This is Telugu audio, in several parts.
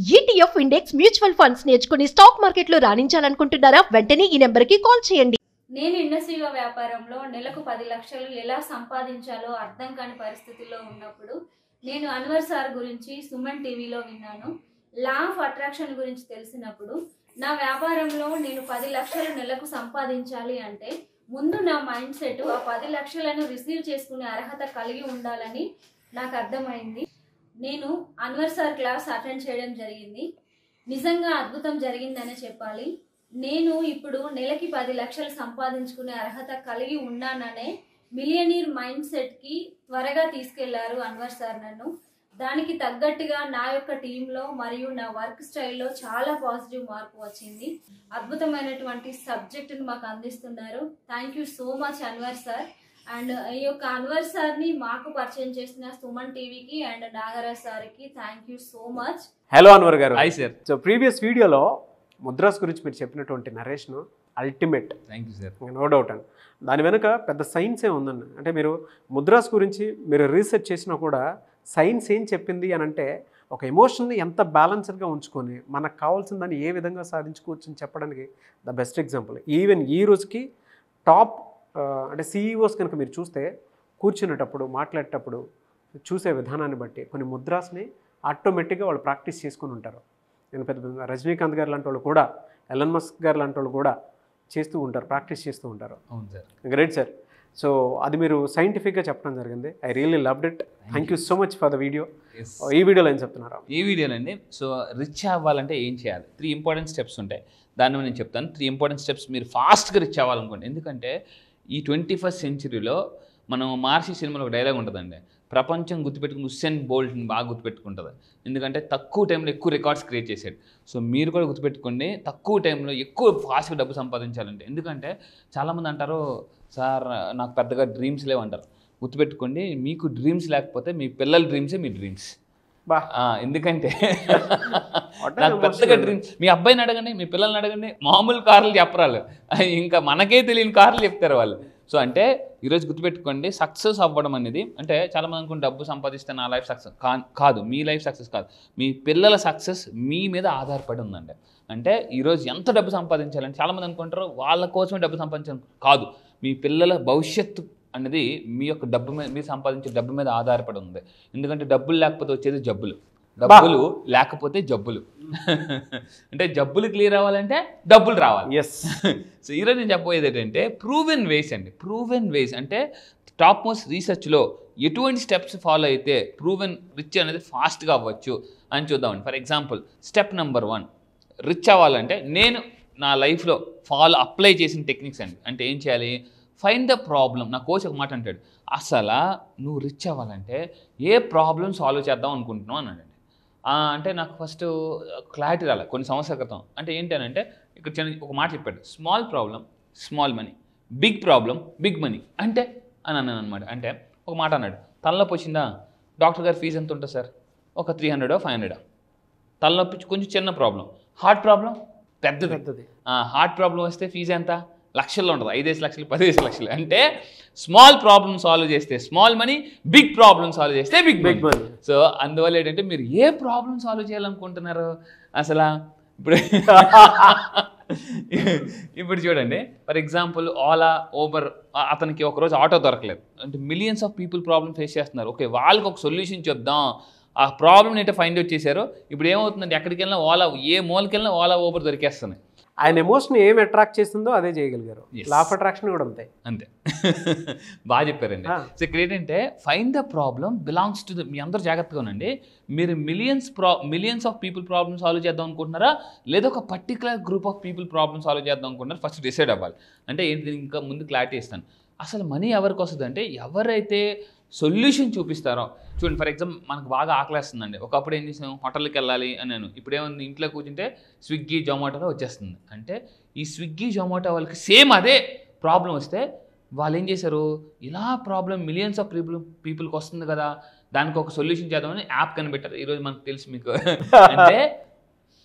ETF ఇండెక్స్ మ్యూచువల్ ఫండ్స్ నేర్చుకుని స్టాక్ మార్కెట్లో రాణించాలనుకుంటున్నారా? వెంటనే ఈ నెంబర్కి కాల్ చేయండి. నేను ఇండస్ట్రీలో వ్యాపారంలో నెలకు 10 లక్షలు ఎలా సంపాదించాలో అర్థం కాని పరిస్థితుల్లో ఉన్నప్పుడు నేను అన్వర్ సార్ గురించి సుమన్ టీవీలో విన్నాను. లా ఆఫ్ అట్రాక్షన్ గురించి తెలిసినప్పుడు నా వ్యాపారంలో నేను 10 లక్షలు నెలకు సంపాదించాలి అంటే ముందు నా మైండ్ సెట్ ఆ 10 లక్షలను రిసీవ్ చేసుకునే అర్హత కలిగి ఉండాలని నాకు అర్థమైంది. నేను అన్వర్ సార్ క్లాస్ అటెండ్ చేయడం జరిగింది. నిజంగా అద్భుతం జరిగిందనే చెప్పాలి. నేను ఇప్పుడు నెలకి 10 లక్షలు సంపాదించుకునే అర్హత కలిగి ఉన్నాననే మిలియనీర్ మైండ్ సెట్కి త్వరగా తీసుకెళ్లారు అన్వర్ సార్ నన్ను. దానికి తగ్గట్టుగా నా యొక్క టీంలో మరియు నా వర్క్ స్టైల్లో చాలా పాజిటివ్ మార్పు వచ్చింది. అద్భుతమైనటువంటి సబ్జెక్టును మాకు అందిస్తున్నారు. Thank you so much Anwar sir. And ఈ యొక్క అన్వర్ సార్ని మాకు పరిచయం చేసిన సుమన్ టీవీకి అండ్ నాగరాజ్ సార్కి thank you so much. Hello Anwar garu. Hi sir. So previous వీడియోలో ముద్రాస్ గురించి మీరు చెప్పినటువంటి narration ultimate. Thank you sir. No doubt అండి. దాని వెనుక పెద్ద సైన్సే ఉందండి. అంటే మీరు ముద్రాస్ గురించి మీరు రీసెర్చ్ చేసినా కూడా సైన్స్ ఏం చెప్పింది అని అంటే ఒక ఎమోషన్ని ఎంత బ్యాలెన్స్డ్గా ఉంచుకొని మనకు కావాల్సిన దాన్ని ఏ విధంగా సాధించుకోవచ్చు అని చెప్పడానికి ద బెస్ట్ ఎగ్జాంపుల్. ఈవెన్ ఈ రోజుకి టాప్ అంటే సిఈఓస్ కనుక మీరు చూస్తే కూర్చునేటప్పుడు మాట్లాడేటప్పుడు చూసే విధానాన్ని బట్టి కొన్ని ముద్రాస్ని ఆటోమేటిక్గా వాళ్ళు ప్రాక్టీస్ చేసుకుని ఉంటారు. నేను పెద్ద రజనీకాంత్ గారు లాంటి వాళ్ళు కూడా, ఎలన్ మస్క్ గారు లాంటి వాళ్ళు కూడా చేస్తూ ఉంటారు, ప్రాక్టీస్ చేస్తూ ఉంటారు. అవును సార్. Great sir. సో అది మీరు సైంటిఫిక్గా చెప్పడం జరిగింది. I really loved it. Thank you so much for the video. ఈ వీడియోలో ఏం చెప్తున్నారు? ఈ వీడియోనండి, సో రిచ్ అవ్వాలంటే ఏం చేయాలి? 3 ఇంపార్టెంట్ స్టెప్స్ ఉంటాయి. దాన్ని నేను చెప్తాను. 3 ఇంపార్టెంట్ స్టెప్స్ మీరు ఫాస్ట్గా రిచ్ అవ్వాలనుకోండి. ఎందుకంటే ఈ 21st సెంచరీలో మనం మహర్షి సినిమాలో ఒక డైలాగ్ ఉంటుందండి, ప్రపంచం గుర్తుపెట్టుకుని ఉసేన్ బోల్ట్ని బాగా గుర్తుపెట్టుకుంటుంది. ఎందుకంటే తక్కువ టైంలో ఎక్కువ రికార్డ్స్ క్రియేట్ చేశాడు. సో మీరు కూడా గుర్తుపెట్టుకోండి, తక్కువ టైంలో ఎక్కువ ఫాస్ట్గా డబ్బు సంపాదించాలంటే. ఎందుకంటే చాలామంది అంటారు, సార్ నాకు పెద్దగా డ్రీమ్స్ లేవంటారు. గుర్తుపెట్టుకోండి, మీకు డ్రీమ్స్ లేకపోతే మీ పిల్లల డ్రీమ్సే మీ డ్రీమ్స్. ఎందుకంటే నాకు పెద్దగా డ్రీమ్స్, మీ అబ్బాయిని అడగండి, మీ పిల్లల్ని అడగండి, మామూలు కార్లు చెప్పరాలు, ఇంకా మనకే తెలియని కార్లు చెప్తారు వాళ్ళు. సో అంటే ఈరోజు గుర్తుపెట్టుకోండి, సక్సెస్ అవ్వడం అనేది అంటే చాలామంది అనుకుంటే డబ్బు సంపాదిస్తే నా లైఫ్ సక్సెస్ కాదు, మీ లైఫ్ సక్సెస్ కాదు, మీ పిల్లల సక్సెస్ మీ మీద ఆధారపడి ఉందండి. అంటే ఈరోజు ఎంత డబ్బు సంపాదించాలని చాలామంది అనుకుంటారు, వాళ్ళ కోసమే డబ్బు సంపాదించడం కాదు, మీ పిల్లల భవిష్యత్తు అనేది మీ యొక్క డబ్బు మీద, మీరు సంపాదించే డబ్బు మీద ఆధారపడి ఉంది. ఎందుకంటే డబ్బులు లేకపోతే వచ్చేది జబ్బులు, డబ్బులు లేకపోతే జబ్బులు. అంటే జబ్బులు క్లియర్ అవ్వాలంటే డబ్బులు రావాలి. ఎస్. సో ఈరోజు నేను చెప్పబోయేది ఏంటంటే ప్రూవెన్ వేస్ అండి. ప్రూవెన్ వేస్ అంటే టాప్ మోస్ట్ రీసెర్చ్లో ఎటువంటి స్టెప్స్ ఫాలో అయితే ప్రూవెన్ రిచ్ అనేది ఫాస్ట్గా అవ్వచ్చు అని చూద్దామండి. For example, step number 1 rich అవ్వాలంటే నేను నా లైఫ్లో అప్లై చేసిన టెక్నిక్స్ అండి. అంటే ఏం చేయాలి? Find the problem. నా కోచ్ ఒక మాట అంటాడు, అసలు నువ్వు రిచ్ అవ్వాలంటే ఏ ప్రాబ్లం సాల్వ్ చేద్దాం అనుకుంటున్నావు అన్నాడు. అంటే నాకు ఫస్ట్ క్లారిటీ రాలేదు కొన్ని సంవత్సరాల క్రితం. అంటే ఏంటనంటే ఇక్కడ ఒక మాట చెప్పాడు, small problem small money, big problem big money అంటే అని అన్నాను అనమాట. అంటే ఒక మాట అన్నాడు, తలనొప్పి వచ్చిందా, డాక్టర్ గారి ఫీజు ఎంత ఉంటుంది సార్? ఒక 300 500. తలనొప్పి కొంచెం చిన్న ప్రాబ్లం. హార్ట్ ప్రాబ్లం పెద్దది. హార్ట్ ప్రాబ్లం వస్తే ఫీజు ఎంత? లక్షల్లో ఉంటుంది, 5 లక్షలు 10 లక్షలు. అంటే స్మాల్ ప్రాబ్లమ్ సాల్వ్ చేస్తే small money, big problem solve చేస్తే బిగ్ మనీ. సో అందువల్ల ఏంటంటే మీరు ఏ ప్రాబ్లమ్ సాల్వ్ చేయాలనుకుంటున్నారు అసలు? ఇప్పుడు చూడండి, ఫర్ ఎగ్జాంపుల్ ఓలా, ఊబర్, అతనికి ఒకరోజు ఆటో దొరకలేదు అంటే millions of people problem face చేస్తున్నారు. ఓకే, వాళ్ళకి ఒక సొల్యూషన్ చెప్దాం. ఆ ప్రాబ్లమ్ అయితే ఫైండ్ అవుట్ చేశారు. ఇప్పుడు ఏమవుతుందంటే ఎక్కడికి వెళ్ళినా ఓలా, ఏ మూలకి వెళ్ళినా ఓలా, ఊబర్ దొరికేస్తున్నాయి. ఆయన ఎమోషన్ ఏం అట్రాక్ట్ చేస్తుందో అదే చేయగలిగారు. లా ఆఫ్ అట్రాక్షన్ కూడా ఉంటాయి. అంతే. బాగా చెప్పారండి. సో ఇక్కడ ఏంటంటే find the problem belongs to the, మీ అందరూ జాగ్రత్తగా ఉండండి. మీరు millions of people problem solve చేద్దాం అనుకుంటున్నారా, లేదా ఒక particular group of people problem solve చేద్దాం అనుకుంటున్నారా? ఫస్ట్ డిసైడ్ అవ్వాలి. అంటే ఏంటి, ఇంకా ముందు క్లారిటీ ఇస్తాను. అసలు మనీ ఎవరికి వస్తుంది అంటే ఎవరైతే సొల్యూషన్ చూపిస్తారో. చూడండి, ఫర్ ఎగ్జాంపుల్ మనకు బాగా ఆకలేస్తుందండి. ఒకప్పుడు ఏం చేసాం, హోటల్కి వెళ్ళాలి అని నేను, ఇప్పుడు ఏముంది, ఇంట్లో కూర్చుంటే స్విగ్గీ జొమాటోలో వచ్చేస్తుంది. అంటే ఈ స్విగ్గీ జొమాటో వాళ్ళకి సేమ్ అదే ప్రాబ్లం వస్తే వాళ్ళు ఏం చేశారు, ఇలా ప్రాబ్లం మిలియన్స్ ఆఫ్ పీపుల్కి వస్తుంది కదా, దానికి ఒక సొల్యూషన్ చేద్దామని యాప్ కనిపెట్టారు. ఈరోజు మనకు తెలుసు మీకు. అంటే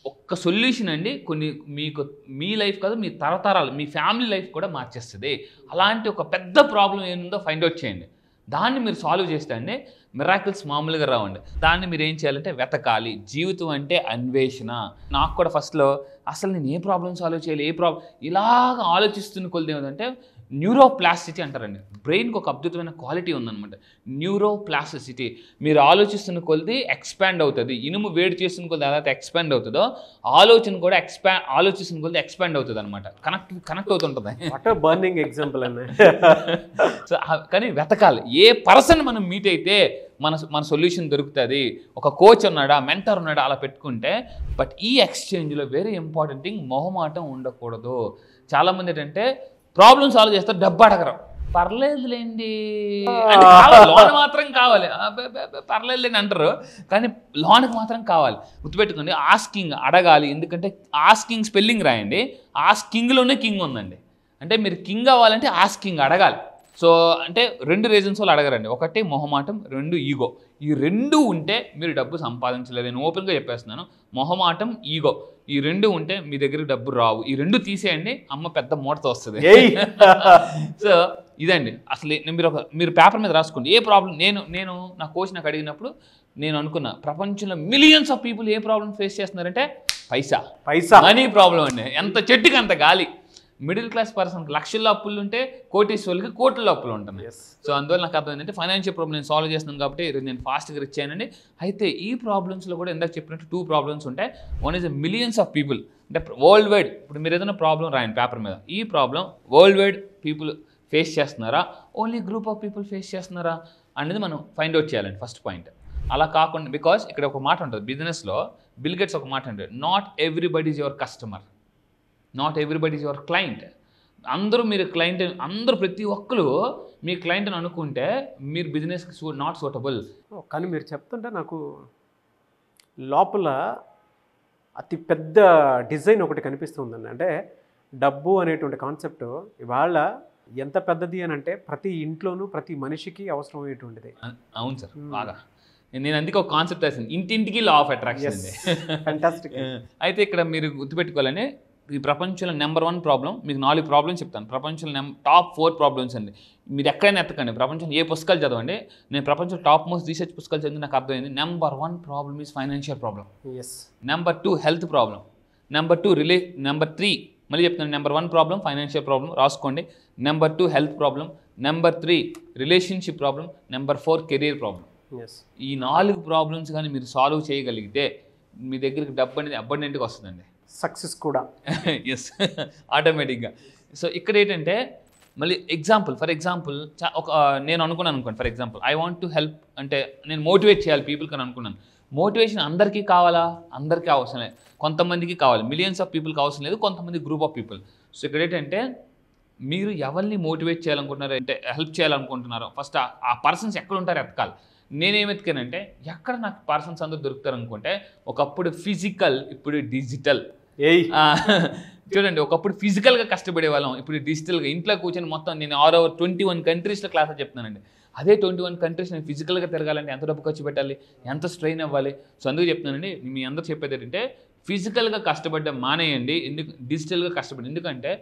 ఒక్క సొల్యూషన్ అండి మీకు మీ లైఫ్ కాదు, మీ తరతరాలు, మీ ఫ్యామిలీ లైఫ్ కూడా మార్చేస్తుంది. అలాంటి ఒక పెద్ద ప్రాబ్లం ఏముందో ఫైండ్ అవుట్ చేయండి. దాన్ని మీరు సాల్వ్ చేస్తే అండి మిరాకిల్స్ మామూలుగా రావండి. దాన్ని మీరు ఏం చేయాలంటే వెతకాలి. జీవితం అంటే అన్వేషణ. నాకు కూడా ఫస్ట్లో అసలు నేను ఏ ప్రాబ్లం సాల్వ్ చేయాలి, ఏ ప్రాబ్లం ఇలాగ ఆలోచిస్తున్న కొద్ది ఏమిటంటే న్యూరోప్లాస్టిసిటీ అంటారండి. బ్రెయిన్కి ఒక అద్భుతమైన క్వాలిటీ ఉందన్నమాట, న్యూరోప్లాస్టిసిటీ. మీరు ఆలోచిస్తున్న కొద్ది ఎక్స్పాండ్ అవుతుంది. ఇనుము వేడి చేస్తున్న కొద్ది ఎలా ఎక్స్పాండ్ అవుతుందో ఆలోచన కూడా ఆలోచిస్తున్న కొద్ది ఎక్స్పాండ్ అవుతుంది అనమాట, కనెక్ట్ అవుతుంటుంది. బర్నింగ్ ఎగ్జాంపుల్ అన్న. సో కానీ వెతకాలి. ఏ పర్సన్ మనం మీట్ అయితే మన సొల్యూషన్ దొరుకుతుంది. ఒక కోచ్ ఉన్నాడా, మెంటర్ ఉన్నాడా, అలా పెట్టుకుంటే. బట్ ఈ ఎక్స్చేంజ్లో వెరీ ఇంపార్టెంట్ థింగ్, మొహమాటం ఉండకూడదు. చాలామంది ఏంటంటే ప్రాబ్లం సాల్వ్ చేస్తారు, డబ్బు అడగరు. పర్లేదులేండి అంటే కావాలి, లోన్ మాత్రం కావాలి, పర్లేదులేండి అంటారు, కానీ లోన్కి మాత్రం కావాలి. గుర్తుపెట్టుకోండి, ఆస్కింగ్ అడగాలి. ఎందుకంటే ఆస్కింగ్ స్పెల్లింగ్ రాయండి, ఆస్కింగ్లోనే కింగ్ ఉందండి. అంటే మీరు కింగ్ అవ్వాలంటే ఆస్కింగ్ అడగాలి. సో అంటే 2 రీజన్స్ వాళ్ళు అడగరండి. ఒకటి మొహమాటం, 2 ఈగో. ఈ 2 ఉంటే మీరు డబ్బు సంపాదించలేదు. నేను ఓపెన్గా చెప్పేస్తున్నాను, మొహమాటం, ఈగో, ఈ 2 ఉంటే మీ దగ్గరికి డబ్బు రావు. ఈ 2 తీసేయండి, అమ్మ పెద్ద మూటతో వస్తుంది. సో ఇదండి అసలు. మీరు పేపర్ మీద రాసుకోండి ఏ ప్రాబ్లం. నేను నా కోచ్ నాకు అడిగినప్పుడు నేను అనుకున్నా, ప్రపంచంలో millions of people A problem face చేస్తున్నారంటే పైసా మనీ ప్రాబ్లం అండి. ఎంత చెట్టుకి అంత గాలి. మిడిల్ క్లాస్ పర్సన్కి లక్షల్లో అప్పులు ఉంటే కోటీశ్వరులకి కోట్లలో అప్పులు ఉంటున్నాయి. సో అందువల్ల నాకు అర్థం ఏంటంటే ఫైనాన్షియల్ ప్రాబ్లమ్ నేను సాల్వ్ చేస్తున్నాను కాబట్టి నేను ఫాస్ట్గా రిచ్ అయ్యానండి. అయితే ఈ ప్రాబ్లమ్స్లో కూడా ఇందాక చెప్పినట్టు 2 ప్రాబ్లమ్స్ ఉంటాయి. One is millions of people, అంటే వరల్డ్ వైడ్. ఇప్పుడు మీరు ఏదైనా ప్రాబ్లం రాయండి పేపర్ మీద, ఈ problem world wide people face చేస్తున్నారా, only group of people face చేస్తున్నారా అనేది మనం ఫైండ్ అవుట్ చేయాలండి ఫస్ట్ పాయింట్. అలా కాకుండా, బికాస్ ఇక్కడ ఒక మాట ఉంటుంది బిజినెస్లో, బిల్ గేట్స్ ఒక మాట అంటాడు, not everybody is your customer, not everybody is your client. అందరూ మీరు క్లయింట్, అందరూ ప్రతి ఒక్కరు మీ క్లయింట్ అని అనుకుంటే మీరు బిజినెస్కి నాట్ సూటబుల్. కానీ మీరు చెప్తుంటే నాకు లోపల అతి పెద్ద డిజైన్ ఒకటి కనిపిస్తుందండి. అంటే డబ్బు అనేటువంటి కాన్సెప్ట్ ఇవాళ ఎంత పెద్దది అని అంటే ప్రతి ఇంట్లోనూ ప్రతి మనిషికి అవసరమయ్యేటువంటిది. అవును సార్, బాగా. నేను అందుకే ఒక కాన్సెప్ట్ వేసింది, ఇంటింటికి లా ఆఫ్ అట్రాక్షన్ అండి. ఫ్యాంటాస్టిక్. అయితే ఇక్కడ మీరు గుర్తుపెట్టుకోవాలని, ఈ ప్రపంచంలో నెంబర్ 1 ప్రాబ్లం, మీకు 4 ప్రాబ్లమ్స్ చెప్తాను. ప్రపంచంలో టాప్ 4 ప్రాబ్లమ్స్ అండి. మీరు ఎక్కడైనా ఎత్తకండి, ప్రపంచంలో ఏ పుస్తకాలు చదవండి. నేను ప్రపంచంలో టాప్ మోస్ట్ రీసెర్చ్ పుస్తకాలు చదివి నాకు అర్థమైంది, number 1 problem is financial problem. Number 2 health problem. Number 3 మళ్ళీ చెప్తాను, నెంబర్ 1 ప్రాబ్లం ఫైనాన్షియల్ ప్రాబ్లం, రాసుకోండి. Number 2 health problem. Number 3 relationship problem. Number 4 career problem. ఈ 4 ప్రాబ్లమ్స్ కానీ మీరు సాల్వ్ చేయగలిగితే మీ దగ్గరికి డబ్బు అనేది అబండెంట్గా వస్తుందండి, సక్సెస్ కూడా. ఎస్, ఆటోమేటిక్గా. సో ఇక్కడ ఏంటంటే మళ్ళీ ఫర్ ఎగ్జాంపుల్ నేను అనుకున్నాను అనుకోండి, for example I want to help, అంటే నేను మోటివేట్ చేయాలి పీపుల్కి అని అనుకున్నాను. మోటివేషన్ అందరికీ కావాలా? అందరికీ అవసరం లేదు, కొంతమందికి కావాలి. మిలియన్స్ ఆఫ్ పీపుల్కి అవసరం లేదు, కొంతమంది గ్రూప్ ఆఫ్ పీపుల్. సో ఇక్కడ ఏంటంటే మీరు ఎవరిని మోటివేట్ చేయాలనుకుంటున్నారో, అంటే హెల్ప్ చేయాలనుకుంటున్నారో, ఫస్ట్ ఆ పర్సన్స్ ఎక్కడ ఉంటారో ఎతకాలి. నేనేం ఎతికానంటే, ఎక్కడ నాకు పర్సన్స్ అందరూ దొరుకుతారు అనుకుంటే, ఒకప్పుడు ఫిజికల్, ఇప్పుడు డిజిటల్. చూడండి, ఒకప్పుడు ఫిజికల్గా కష్టపడే వాళ్ళం, ఇప్పుడు డిజిటల్గా ఇంట్లో కూర్చొని మొత్తం నేను 21 కంట్రీస్లో క్లాసులు చెప్తున్నానండి. అదే 21 కంట్రీస్ నేను ఫిజికల్గా తిరగాలంటే ఎంత డబ్బు ఖర్చు పెట్టాలి, ఎంత స్ట్రెయిన్ అవ్వాలి. సో అందుకు చెప్తున్నానండి, మీ అందరూ చెప్పేది ఏంటంటే ఫిజికల్గా కష్టపడ్డం మానేయండి, డిజిటల్గా కష్టపడి. ఎందుకంటే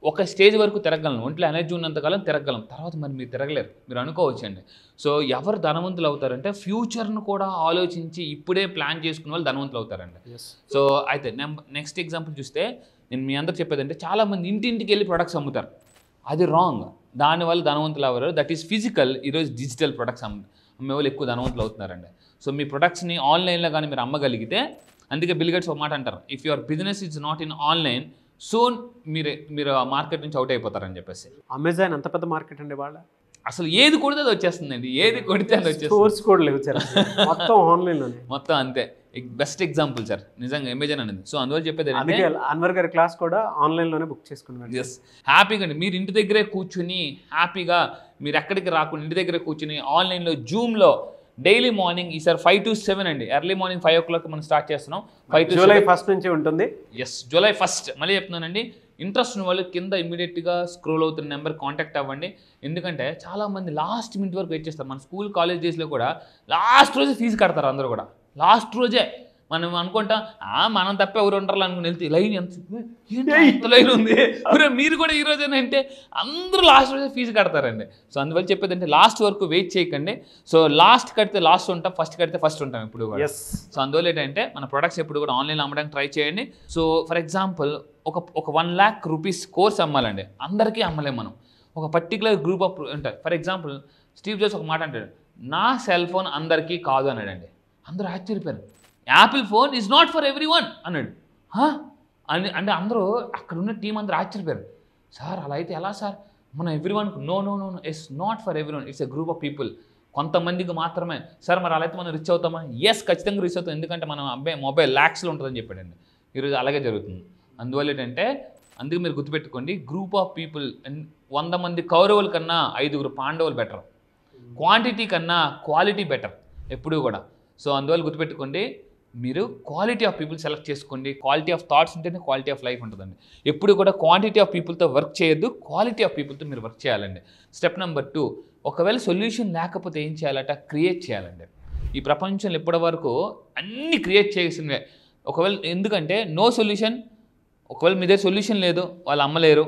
ఒక స్టేజ్ వరకు తిరగలను, ఒంట్లో ఎనర్జీ ఉన్నంతకాలం తిరగలం, తర్వాత మరి మీరు తిరగలేరు, మీరు అనుకోవచ్చండి. సో ఎవరు ధనవంతులు అవుతారంటే ఫ్యూచర్ను కూడా ఆలోచించి ఇప్పుడే ప్లాన్ చేసుకునే వాళ్ళు ధనవంతులు అవుతారండి. సో అయితే నెక్స్ట్ ఎగ్జాంపుల్ చూస్తే, నేను మీ అందరూ చెప్పేదంటే చాలామంది ఇంటింటికి వెళ్ళి ప్రొడక్ట్స్ అమ్ముతారు, అది రాంగ్. దానివల్ల ధనవంతులు అవ్వరు, దట్ ఈస్ ఫిజికల్. ఈరోజు డిజిటల్ ప్రొడక్ట్స్ అమ్మే వాళ్ళు ఎక్కువ ధనవంతులు అవుతున్నారండి. సో మీ ప్రొడక్ట్స్ని ఆన్లైన్లో కానీ మీరు అమ్మగలిగితే, అందుకే బిల్ గేట్స్ ఒక మాట అంటారు, if your business is not in online soon మీరు ఆ మార్కెట్ నుంచి అవుట్ అయిపోతారని చెప్పేసి. అమెజాన్ అంత పెద్ద మార్కెట్ అండి వాళ్ళ, అసలు ఏది కొడితే అది వచ్చేస్తుందండి, ఏది కొడితే అది వచ్చేస్తుంది. సోర్స్ కూడా లేవు సార్, మొత్తం ఆన్లైన్లోనే, మొత్తం అంతే. బెస్ట్ ఎగ్జాంపుల్ సార్ నిజంగా అమెజాన్ అనేది. సో అందువల్ల చెప్పేది అన్వర్ గారి క్లాస్ కూడా ఆన్లైన్లోనే బుక్ చేసుకున్నాను. ఎస్, హ్యాపీగా అండి. మీరు ఇంటి దగ్గరే కూర్చుని హ్యాపీగా, మీరు ఎక్కడికి రాకుండా ఇంటి దగ్గరే కూర్చుని ఆన్లైన్లో జూమ్లో డైలీ మార్నింగ్, ఈసారి 5 to 7 అండి, ఎర్లీ మార్నింగ్ 5 o'clock మనం స్టార్ట్ చేస్తున్నాం. 5 to 7 జూలై 1st నుంచి ఉంటుంది. Yes, July 1st. మళ్ళీ చెప్తున్నానండి, ఇంట్రెస్ట్ ఉన్న వాళ్ళు కింద ఇమీడియట్గా స్క్రోల్ అవుతున్న నెంబర్ కాంటాక్ట్ అవ్వండి. ఎందుకంటే చాలామంది లాస్ట్ మినిట్ వరకు వెయిట్ చేస్తారు. మన స్కూల్ కాలేజ్ డేస్లో కూడా లాస్ట్ రోజే ఫీజు కడతారు అందరూ కూడా, లాస్ట్ రోజే. మనం అనుకుంటాం మనం తప్ప ఎవరు ఉంటారు అనుకుని వెళ్తే లైన్ ఎంత లైన్ ఉంది, మీరు కూడా ఈ రోజైనా అంటే అందరూ లాస్ట్ రోజు ఫీజు కడతారండి. సో అందువల్ల చెప్పేది అంటే లాస్ట్ వరకు వెయిట్ చేయకండి. సో లాస్ట్ కడితే లాస్ట్ ఉంటాం, ఫస్ట్ కడితే ఫస్ట్ ఉంటాం ఇప్పుడు కూడా. సో అందువల్ల ఏంటంటే మన ప్రొడక్ట్స్ ఎప్పుడు కూడా ఆన్లైన్లో అమ్మడానికి ట్రై చేయండి. సో ఫర్ ఎగ్జాంపుల్ ఒక 1 lakh rupees కోర్స్ అమ్మాలండి, అందరికీ అమ్మలేం మనం, ఒక పర్టికులర్ గ్రూప్ ఆఫ్ ఉంటారు. ఫర్ ఎగ్జాంపుల్ స్టీవ్ జాబ్స్ ఒక మాట అంటాడు, నా సెల్ ఫోన్ అందరికీ కాదు అన్నాడండి. అందరూ ఆశ్చర్యపోయారు. Apple phone is not for every one అన్నాడు. అంటే అందరూ అక్కడ ఉన్న టీం అందరూ ఆశ్చర్యపోయారు. సార్ అలా అయితే ఎలా సార్, మన everyone no no no it's not for everyone, it's a group of people, కొంతమందికి మాత్రమే. సార్ మరి అలా అయితే మనం రిచ్ అవుతామా? ఎస్, ఖచ్చితంగా రిచ్ అవుతాం, ఎందుకంటే మనం అబ్బాయి మొబైల్ ల్యాక్స్లో ఉంటుందని చెప్పాడండి. ఈరోజు అలాగే జరుగుతుంది. అందువల్ల ఏంటంటే అందుకు మీరు గుర్తుపెట్టుకోండి, గ్రూప్ ఆఫ్ పీపుల్ 100 మంది కౌరవుల కన్నా 5 పాండవులు బెటర్, క్వాంటిటీ కన్నా క్వాలిటీ బెటర్ ఎప్పుడూ కూడా. సో అందువల్ల గుర్తుపెట్టుకోండి, మీరు క్వాలిటీ ఆఫ్ పీపుల్ సెలెక్ట్ చేసుకోండి. క్వాలిటీ ఆఫ్ థాట్స్ ఉంటేనే క్వాలిటీ ఆఫ్ లైఫ్ ఉంటుందండి. ఎప్పుడు కూడా క్వాంటిటీ ఆఫ్ పీపుల్తో వర్క్ చేయొద్దు, క్వాలిటీ ఆఫ్ పీపుల్తో మీరు వర్క్ చేయాలండి. స్టెప్ నెంబర్ 2, ఒకవేళ సొల్యూషన్ లేకపోతే ఏం చేయాలట, క్రియేట్ చేయాలండి. ఈ ప్రపంచంలో ఇప్పటి వరకు అన్నీ క్రియేట్ చేయాల్సినవే. ఒకవేళ ఎందుకంటే నో సొల్యూషన్, ఒకవేళ మీ దగ్గర సొల్యూషన్ లేదు, వాళ్ళు అమ్మలేరు.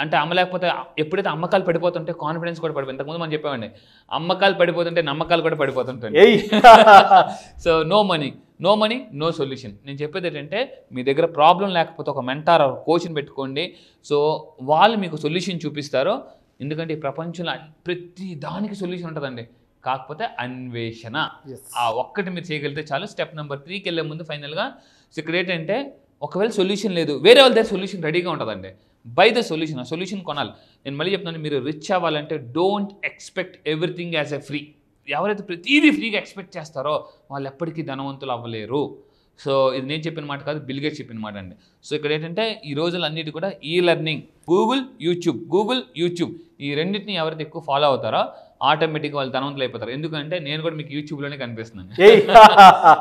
అంటే అమ్మలేకపోతే ఎప్పుడైతే అమ్మకాలు పడిపోతుంటే కాన్ఫిడెన్స్ కూడా పడిపోతుంది. ఇంతకుముందు మనం చెప్పామండి, అమ్మకాలు పడిపోతుంటే నమ్మకాలు కూడా పడిపోతుంటాయి. So no money no solution. నేను చెప్పేది ఏంటంటే మీ దగ్గర ప్రాబ్లం లేకపోతే ఒక మెంటార్ కోచ్ని పెట్టుకోండి. సో వాళ్ళు మీకు సొల్యూషన్ చూపిస్తారు. ఎందుకంటే ఈ ప్రపంచంలో ప్రతి దానికి సొల్యూషన్ ఉంటుందండి, కాకపోతే అన్వేషణ. ఆ ఒక్కటి మీరు చేయగలిగితే చాలు. స్టెప్ నెంబర్ 3కి వెళ్ళే ముందు ఫైనల్గా ఇక్కడ ఏంటంటే ఒకవేళ సొల్యూషన్ లేదు, వేరే వాళ్ళ దగ్గర సొల్యూషన్ రెడీగా ఉంటుందండి. బై ద సొల్యూషన్, ఆ సొల్యూషన్ కొనాలి. నేను మళ్ళీ చెప్తున్నాను, మీరు రిచ్ అవ్వాలంటే don't expect everything as a free. ఎవరైతే ప్రతిదీ ఫ్రీగా ఎక్స్పెక్ట్ చేస్తారో వాళ్ళు ఎప్పటికీ ధనవంతులు అవ్వలేరు. సో ఇది నేను చెప్పిన మాట కాదు, బిల్ గేట్స్ చెప్పిన మాట అండి. సో ఇక్కడ ఏంటంటే ఈ రోజులు అన్నిటి కూడా ఈ లెర్నింగ్, గూగుల్ యూట్యూబ్ ఈ రెండింటిని ఎవరైతే ఎక్కువ ఫాలో అవుతారో ఆటోమేటిక్గా వాళ్ళు ధనవంతులు అయిపోతారు. ఎందుకంటే నేను కూడా మీకు యూట్యూబ్లోనే కనిపిస్తున్నాను.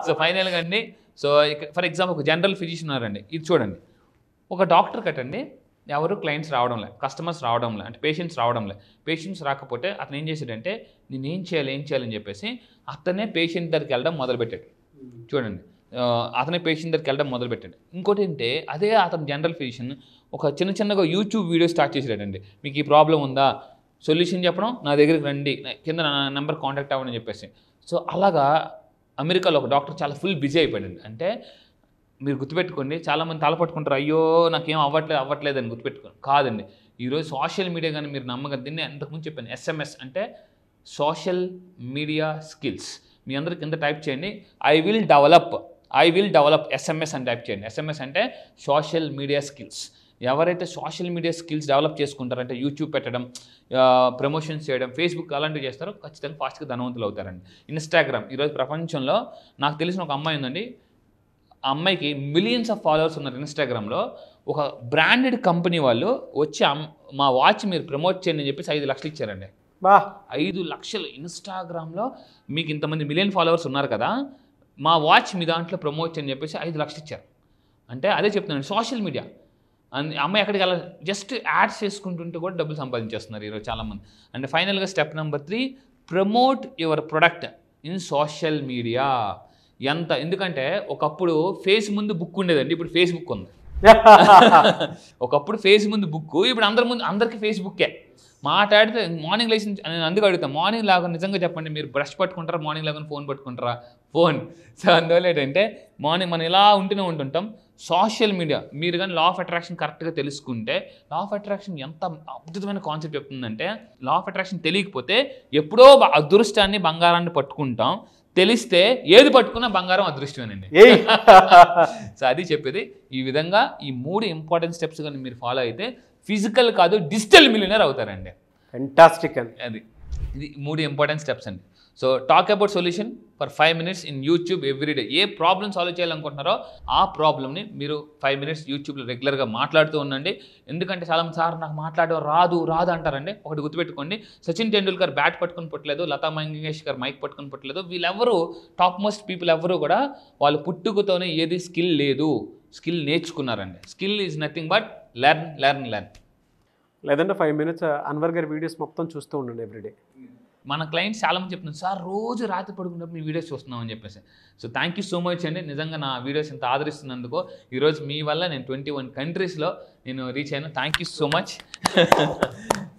సో ఫైనల్గా అండి, సో ఫర్ ఎగ్జాంపుల్ ఒక జనరల్ ఫిజిషియన్ ఉన్నారండి, ఇది చూడండి. ఒక డాక్టర్ కట్టండి, ఎవరు క్లయింట్స్ రావడంలే, కస్టమర్స్ రావడంలే, అంటే పేషెంట్స్ రావడంలే. పేషెంట్స్ రాకపోతే అతను ఏం చేశాడంటే నేను ఏం చేయాలని చెప్పేసి అతనే పేషెంట్ దగ్గరికి వెళ్ళడం మొదలుపెట్టాడు. చూడండి, అతనే పేషెంట్ దగ్గరికి వెళ్ళడం మొదలుపెట్టాడు. ఇంకోటి ఏంటంటే అదే అతను జనరల్ ఫిజిషియన్ ఒక చిన్నగా యూట్యూబ్ వీడియో స్టార్ట్ చేసాడండి. మీకు ఈ ప్రాబ్లం ఉందా, సొల్యూషన్ చెప్పడం, నా దగ్గరికి రండి, కింద నా నెంబర్ కాంటాక్ట్ అవ్వని చెప్పేసి. సో అలాగా అమెరికాలో ఒక డాక్టర్ చాలా ఫుల్ బిజీ అయిపోయాడు. అంటే మీరు గుర్తుపెట్టుకోండి, చాలామంది తలపట్టుకుంటారు, అయ్యో నాకేం అవ్వట్లేదు అని గుర్తుపెట్టుకోండి. కాదండి, ఈరోజు సోషల్ మీడియా కానీ మీరు నమ్మకం, దీన్ని అంతకుముందు చెప్పాను, SMS అంటే సోషల్ మీడియా స్కిల్స్. మీ అందరికి కింద టైప్ చేయండి, ఐ విల్ డెవలప్ SMS అని టైప్ చేయండి. SMS అంటే సోషల్ మీడియా స్కిల్స్. ఎవరైతే సోషల్ మీడియా స్కిల్స్ డెవలప్ చేసుకుంటారంటే యూట్యూబ్ పెట్టడం, ప్రమోషన్స్ చేయడం, ఫేస్బుక్ అలాంటివి చేస్తారో ఖచ్చితంగా ఫాస్ట్గా ధనవంతులు అవుతారండి. ఇన్స్టాగ్రామ్, ఈరోజు ప్రపంచంలో నాకు తెలిసిన ఒక అమ్మాయి ఉందండి, ఆ అమ్మాయికి మిలియన్స్ ఆఫ్ ఫాలోవర్స్ ఉన్నారు ఇన్స్టాగ్రామ్లో. ఒక బ్రాండెడ్ కంపెనీ వాళ్ళు వచ్చి మా వాచ్ మీరు ప్రమోట్ చేయండి అని చెప్పేసి 5 లక్షలు ఇచ్చారండి. 5 లక్షలు ఇన్స్టాగ్రామ్లో మీకు ఇంతమంది మిలియన్ ఫాలోవర్స్ ఉన్నారు కదా, మా వాచ్ మీ దాంట్లో ప్రమోట్ చేయని చెప్పేసి 5 లక్షలు ఇచ్చారు. అంటే అదే చెప్తున్నాను, సోషల్ మీడియా. అమ్మాయి ఎక్కడికి వెళ్ళాలి, జస్ట్ యాడ్స్ చేసుకుంటుంటే కూడా డబ్బులు సంపాదించేస్తున్నారు ఈరోజు చాలామంది. అండ్ ఫైనల్గా step number 3, promote your product in social media. ఎందుకంటే ఒకప్పుడు ఫేస్ ముందు బుక్ ఉండేదండి, ఇప్పుడు ఫేస్బుక్ ఉంది. ఒకప్పుడు ఫేస్ ముందు బుక్, ఇప్పుడు అందరికీ ఫేస్బుక్కే. మాట్లాడితే మార్నింగ్ లేచి నేను అందుకు అడుగుతాను, మార్నింగ్ లాగా నిజంగా చెప్పండి, మీరు బ్రష్ పట్టుకుంటారా, మార్నింగ్ లాగా ఫోన్ పట్టుకుంటారా? ఫోన్. సో అందువల్ల ఏంటంటే మార్నింగ్ మనం ఇలా ఉంటూనే ఉంటుంటాం. సోషల్ మీడియా, మీరు కానీ లా ఆఫ్ అట్రాక్షన్ కరెక్ట్గా తెలుసుకుంటే, లా ఆఫ్ అట్రాక్షన్ ఎంత అద్భుతమైన కాన్సెప్ట్ చెప్తుందంటే, లా ఆఫ్ అట్రాక్షన్ తెలియకపోతే ఎప్పుడో అదృష్టాన్ని బంగారాన్ని పట్టుకుంటాం, తెలిస్తే ఏది పట్టుకున్నా బంగారం అదృష్టమేనండి. సో అది చెప్పేది. ఈ విధంగా ఈ 3 ఇంపార్టెంట్ స్టెప్స్ కానీ మీరు ఫాలో అయితే ఫిజికల్ కాదు డిజిటల్ మిలియనర్ అవుతారండి. ఫెంటాస్టిక్ అండి. అది ఇది 3 ఇంపార్టెంట్ స్టెప్స్ అండి. So talk about solution for 5 minutes in YouTube everyday. A problem solve చేయాలనుకుంటున్నారో ఆ ప్రాబ్లమ్ని మీరు 5 minutes యూట్యూబ్లో రెగ్యులర్గా మాట్లాడుతూ ఉండండి. ఎందుకంటే చాలామంది సార్ నాకు మాట్లాడడం రాదు అంటారండి. ఒకటి గుర్తుపెట్టుకోండి, సచిన్ టెండూల్కర్ బ్యాట్ పట్టుకుని పుట్టలేదు, లతా మంగేష్కర్ మైక్ పట్టుకుని పుట్టలేదు. వీళ్ళెవరూ టాప్ మోస్ట్ పీపుల్ ఎవరు కూడా వాళ్ళు పుట్టుకతోనే ఏది స్కిల్ లేదు, స్కిల్ నేర్చుకున్నారండి. Skill is nothing but learn. లేదంటే 5 minutes అన్వర్ గారి వీడియోస్ మొత్తం చూస్తూ ఉండండి ఎవ్రీడే. మన క్లయింట్స్ చాలామంది చెప్తున్నారు సార్ రోజు రాత్రి పడుకున్నప్పుడు మీ వీడియోస్ చూస్తున్నాం అని చెప్పేసి. So thank you so much అండి, నిజంగా నా వీడియోస్ ఇంత ఆదరిస్తున్నందుకు. ఈరోజు మీ వల్ల నేను 21 కంట్రీస్లో నేను రీచ్ అయ్యాను. Thank you so much.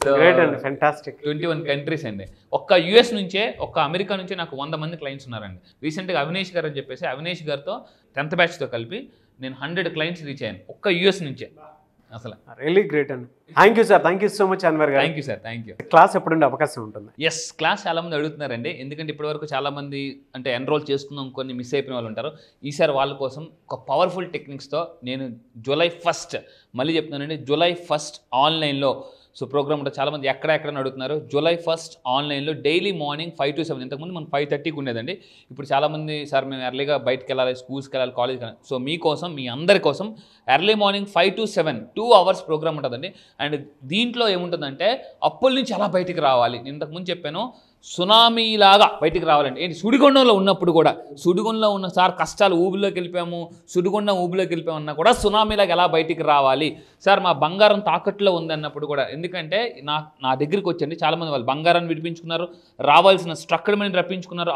So 21 countries అండి. ఒక్క యూఎస్ నుంచే, ఒక్క అమెరికా నుంచే నాకు 100 మంది క్లయింట్స్ ఉన్నారండి. రీసెంట్గా అవినేష్ గారు అని చెప్పేసి అవినేష్ గారితో 10th బ్యాచ్తో కలిపి నేను 100 క్లయింట్స్ రీచ్ అయ్యాను ఒక్క యూఎస్ నుంచే. అసలు రియలీ గ్రేట్ అండి. Thank you sir, thank you so much Anwar గారు. Thank you sir, thank you. Class ఎప్పుడుండే అవకాశం ఉంటుంది? ఎస్, క్లాస్ చాలామంది అడుగుతున్నారండి, ఎందుకంటే ఇప్పటివరకు చాలామంది అంటే ఎన్రోల్ చేసుకుందాం కొన్ని మిస్ అయిపోయిన వాళ్ళు ఉంటారు. ఈసారి వాళ్ళ కోసం ఒక పవర్ఫుల్ టెక్నిక్స్తో నేను July 1st మళ్ళీ చెప్తున్నానండి, July 1st ఆన్లైన్లో సో ప్రోగ్రామ్ ఉంటుంది. చాలామంది ఎక్కడెక్కడ అడుగుతున్నారు. July 1st ఆన్లైన్లో డైలీ మార్నింగ్ 5 to 7. ఇంతకుముందు మనం 5:30కి ఉండేదండి. ఇప్పుడు చాలామంది సార్ మేము ఎర్లీగా బయటకు వెళ్ళాలి, స్కూల్స్కి వెళ్ళాలి, కాలేజ్కి వెళ్ళాలి. సో మీకోసం, మీ అందరి కోసం early morning 5 to 7 2 hours program ఉంటుందండి. అండ్ దీంట్లో ఏముంటుందంటే అప్పుల నుంచి ఎలా బయటికి రావాలి. నేను ఇంతకుముందు చెప్పాను, సునామీలాగా బయటికి రావాలండి. ఏంటి, సుడిగుండంలో ఉన్నప్పుడు కూడా, సుడిగుండంలో ఉన్న సార్ కష్టాలు ఊబిలోకి వెళ్ళిపోయాము, సుడిగుండం ఊబిలోకి వెళ్ళిపోయామన్నా కూడా సునామీలాగా ఎలా బయటికి రావాలి సార్, మా బంగారం తాకట్లో ఉంది అన్నప్పుడు కూడా. ఎందుకంటే నా దగ్గరికి వచ్చండి చాలామంది వాళ్ళు బంగారాన్ని విడిపించుకున్నారు, రావాల్సిన స్ట్రక్చర్డ్ మనీని రప్పించుకున్నారు,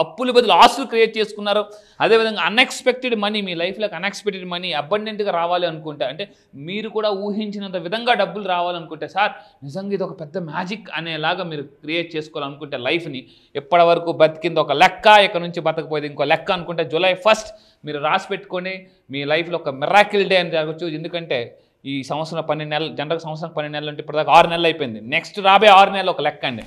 అప్పుల బదులు ఆస్తులు క్రియేట్ చేసుకున్నారు. అదేవిధంగా అన్ఎక్స్పెక్టెడ్ మనీ, మీ లైఫ్లోకి అన్ఎక్స్పెక్టెడ్ మనీ అబండెంట్గా రావాలి అనుకుంటే, అంటే మీరు కూడా ఊహించినంత విధంగా డబ్బులు రావాలనుకుంటే సార్ నిజంగా ఇది ఒక పెద్ద మ్యాజిక్ అనేలాగా మీరు క్రియేట్ చేసుకోవాలనుకుంటే లైఫ్ని, ఎప్పటి వరకు బతికింది ఒక లెక్క, ఇక్కడ నుంచి బతకపోయేది ఇంకో లెక్క అనుకుంటే July 1st మీరు రాసి పెట్టుకొని మీ లైఫ్లో ఒక మిరాకిల్ డే అని జరగచ్చు. ఎందుకంటే ఈ సంవత్సరం 12 నెలలు, జనరల్ సంవత్సరం 12 నెలలు అంటే ఇప్పటిదాకా 6 నెలలు అయిపోయింది. నెక్స్ట్ రాబోయే 6 నెలలు ఒక లెక్క అండి.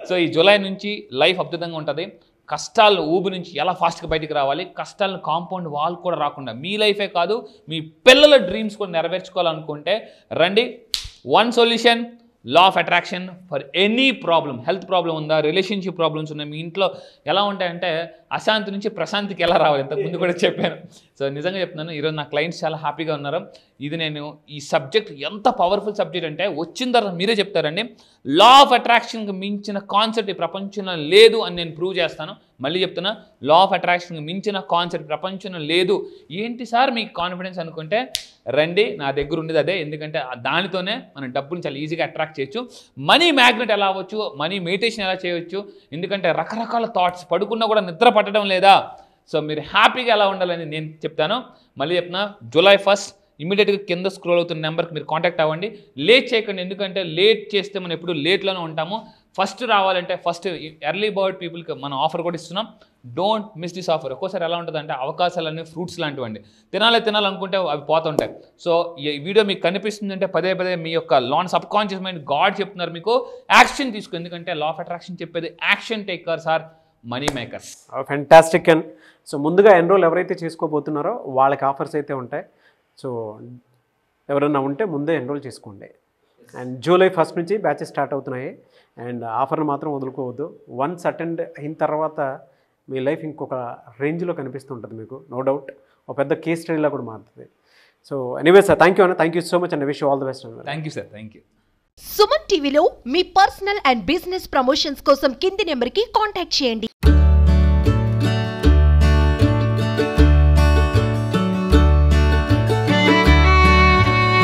సో ఈ జూలై నుంచి లైఫ్ అద్భుతంగా ఉంటుంది. కష్టాలు ఊబి నుంచి ఎలా ఫాస్ట్గా బయటికి రావాలి, కష్టాలను కాంపౌండ్ వాల్ కూడా రాకుండా మీ లైఫే కాదు మీ పిల్లల డ్రీమ్స్ కూడా నెరవేర్చుకోవాలనుకుంటే రండి. One solution, law of attraction for any problem. Health problem ఉందా, రిలేషన్షిప్ ప్రాబ్లమ్స్ ఉన్నాయి, మీ ఇంట్లో ఎలా ఉంటాయంటే అశాంతి నుంచి ప్రశాంతికి ఎలా రావాలి, ఇంతకుముందు కూడా చెప్పాను. సో నిజంగా చెప్తున్నాను, ఈరోజు నా క్లయింట్స్ చాలా హ్యాపీగా ఉన్నారు. ఇది నేను ఈ సబ్జెక్ట్ ఎంత పవర్ఫుల్ సబ్జెక్ట్ అంటే వచ్చిన తర్వాత మీరే చెప్తారండి, లా ఆఫ్ అట్రాక్షన్కి మించిన కాన్సెప్ట్ ఈ ప్రపంచంలో లేదు అని నేను ప్రూవ్ చేస్తాను. మళ్ళీ చెప్తున్నా, లా ఆఫ్ అట్రాక్షన్కి మించిన కాన్సెప్ట్ ప్రపంచంలో లేదు. ఏంటి సార్ మీకు కాన్ఫిడెన్స్ అనుకుంటే రండి, నా దగ్గర ఉండేది అదే. ఎందుకంటే దానితోనే మనం డబ్బుని చాలా ఈజీగా అట్రాక్ట్ చేయొచ్చు. మనీ మ్యాగ్నెట్ ఎలా అవ్వచ్చు, మనీ మెడిటేషన్ ఎలా చేయవచ్చు. ఎందుకంటే రకరకాల థాట్స్, పడుకున్నా కూడా నిద్ర పట్టడం లేదా. సో మీరు హ్యాపీగా ఎలా ఉండాలని నేను చెప్తాను. మళ్ళీ చెప్తున్నా, July 1st ఇమీడియట్గా కింద స్క్రోల్ అవుతున్న నెంబర్కి మీరు కాంటాక్ట్ అవ్వండి. లేట్ చేయకండి, ఎందుకంటే లేట్ చేస్తే మనం ఎప్పుడు లేట్లోనే ఉంటాము. ఫస్ట్ రావాలంటే ఫస్ట్ ఎర్లీ బర్డ్ పీపుల్కి మనం ఆఫర్ కూడా ఇస్తున్నాం. Don't miss this offer. ఒక్కోసారి ఎలా ఉంటుందంటే అవకాశాలన్నీ ఫ్రూట్స్ లాంటివండి, తినాలనుకుంటే అవి పోతుంటాయి. సో ఈ వీడియో మీకు కనిపిస్తుందంటే పదే మీ యొక్క సబ్ కాన్షియస్ మైండ్ గాడ్ చెప్తున్నారు మీకు యాక్షన్ తీసుకో. ఎందుకంటే లా ఆఫ్ అట్రాక్షన్ చెప్పేది action takers are money makers. Fantastic. And so ముందుగా ఎన్రోల్ ఎవరైతే చేసుకోబోతున్నారో వాళ్ళకి ఆఫర్స్ అయితే ఉంటాయి. సో ఎవరన్నా ఉంటే ముందే ఎన్రోల్ చేసుకోండి. అండ్ July 1st నుంచి బ్యాచెస్ స్టార్ట్ అవుతున్నాయి. అండ్ ఆఫర్ని మాత్రం వదులుకోవద్దు. వన్స్ అటెండ్ అయిన తర్వాత మీ లైఫ్ ఇంకొక రేంజ్లో కనిపిస్తుంటుంది మీకు, నో డౌట్. ఒక పెద్ద కేస్ స్టడీలా కూడా మారుతుంది. So anyway sir, thank you అన్న, thank you so much and wish all the best. Thank you sir, thank you. Suman టీవీలో మీ పర్సనల్ అండ్ బిజినెస్ ప్రమోషన్స్ కోసం కింది నెంబర్కి కాంటాక్ట్ చేయండి.